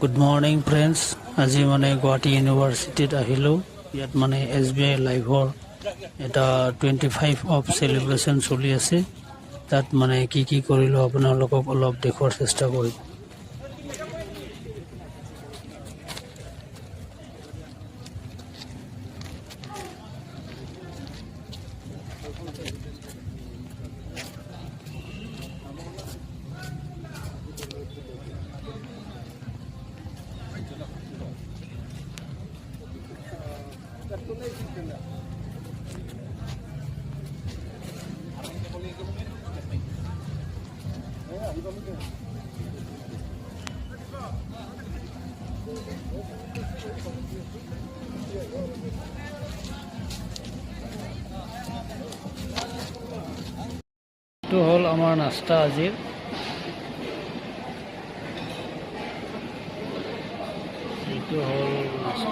Good morning friends. আজি মানে গুৱাহাটী ইউনিভাৰ্চিটিত আহিলোঁ। ইয়াত মানে SBI লাইভৰ এটা 25 অফ চেলিব্ৰেশ্যন চলি আছে। তাত মানে কি কৰিলোঁ আপোনালোকক অলপ দেখুৱাৰ চেষ্টা কৰিম। এইটো হ'ল আমাৰ নাস্তা আজিৰ। এইটো হ'ল নাস্তা।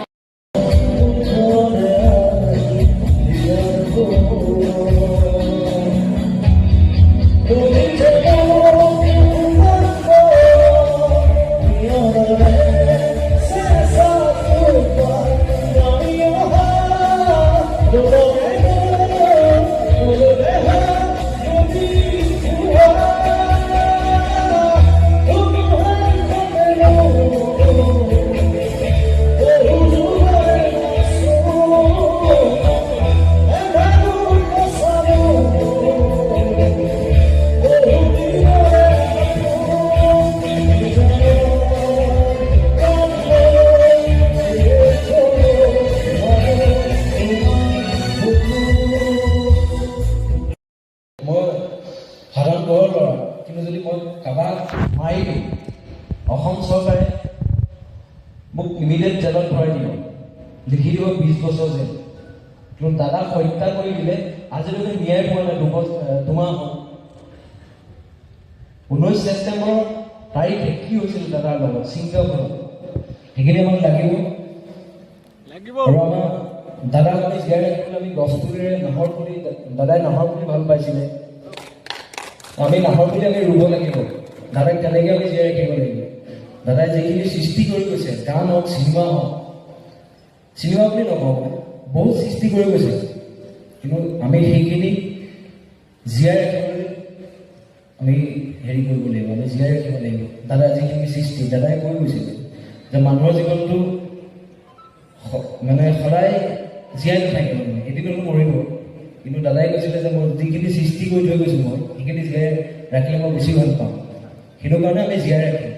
সাধাৰণ ঘৰৰ ল'ৰা, কিন্তু যদি মই কাৰোবাক মাৰি দিওঁ, অসম চৰকাৰে মোক ইমিডিয়েট জেলত ভৰাই দিব, লিখি দিব 20 বছৰ জেল। কিন্তু দাদাক হত্যা কৰি দিলে আজিলৈকে ন্যায় পোৱা নাই। দুমাহ 19 ছেপ্টেম্বৰ তাৰিখে কি হৈছিল দাদাৰ লগত ছিংগাপুৰত, সেইখিনি আমাক লাগিব। আৰু আমাৰ দাদাক আমি জীয়াই ৰাখিবলৈ আমি গছপুলিৰে নাহৰ পুলি, দাদাই নাহৰ পুলি ভাল পাইছিলে, আমি নাহৰ পুলি আমি ৰুব লাগিব। দাদাক তেনেকৈ আমি জীয়াই ৰাখিব লাগিব। দাদাই যিখিনি সৃষ্টি কৰি গৈছে, গান হওক, চিনেমা হওক, চিনেমা বুলি নকওঁ, বহুত সৃষ্টি কৰি গৈছে, কিন্তু আমি সেইখিনি জীয়াই ৰাখিবলৈ আমি হেৰি কৰিব লাগিব, আমি জীয়াই ৰাখিব লাগিব। দাদাৰ যিখিনি সৃষ্টি দাদাই কৈ গৈছিল যে মানুহৰ জীৱনটো মানে সদায় জীয়াই নাথাকে, মানে এদিনতো মৰিব। কিন্তু দাদাই কৈছিলে যে মই যিখিনি সৃষ্টি কৰি থৈ গৈছোঁ, মই সেইখিনি জীয়াই ৰাখিলে মই বেছি ভাল পাওঁ। সেইটো কাৰণে আমি জীয়াই ৰাখিম।